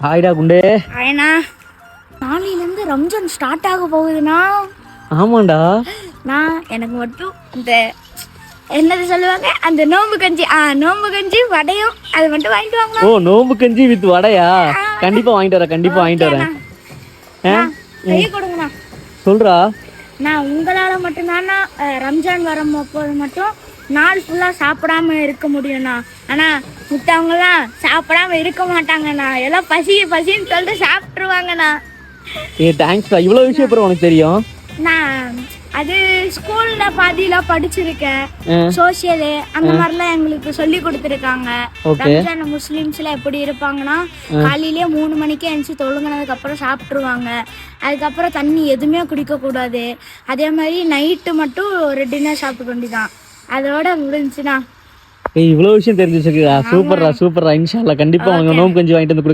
ஹாய்டா குண்டே. ஆயனா நாளையிலேருந்து ரம்ஜான் ஸ்டார்ட் ஆக போகுதுண்ணா. ஆமாண்டா. நான் எனக்கு மட்டும் இந்த என்னது சொல்லுவாங்க அந்த நோம்பு கஞ்சி வடையும் அது மட்டும் வாங்கிட்டு வாங்க. ஓ, நோம்பு கஞ்சி வித் வடையா? கண்டிப்பா வாங்கிட்டு வரேன். கையை கொடுங்கண்ணா. சொல்றா. நான் உங்களால் மட்டும்தாண்ணா ரம்ஜான் வரும்போது மட்டும் நாள் ஃபுல்லாக சாப்பிடாம இருக்க முடியும்ண்ணா. ஆனால் மித்தவங்களாம் சாப்பிடாம இருக்க மாட்டாங்கண்ணா. எல்லாம் பசின்னு சொல்லிட்டு சாப்பிட்ருவாங்கண்ணா. தேங்க்ஸ்டா. இவ்வளோ விஷயம் அப்புறம் உனக்கு தெரியும்? நான் அது ஸ்கூல்ல பாதியெல்லாம் படிச்சிருக்கேன். சோசியலு அந்த மாதிரிலாம் எங்களுக்கு சொல்லி கொடுத்துருக்காங்க. ரம்ஜான் முஸ்லீம்ஸ்ல எப்படி இருப்பாங்கன்னா காலையிலேயே 3 மணிக்கே எழுந்துச்சு தொழுங்கினதுக்கு அப்புறம் சாப்பிட்ருவாங்க. அதுக்கப்புறம் தண்ணி எதுவுமே குடிக்க கூடாது. அதே மாதிரி நைட்டு மட்டும் ஒரு டின்னர் சாப்பிட்டு வேண்டிதான். அதோட முடிஞ்சுன்னா இவ்வளோ விஷயம் தெரிஞ்சு வச்சிருக்கா. சூப்பர்ரா. இன்ஷா அல்லாஹ் கண்டிப்பா உனக்கு நோம்பு கஞ்சி வாங்கிட்டு வந்து கொடுக்குறேன்.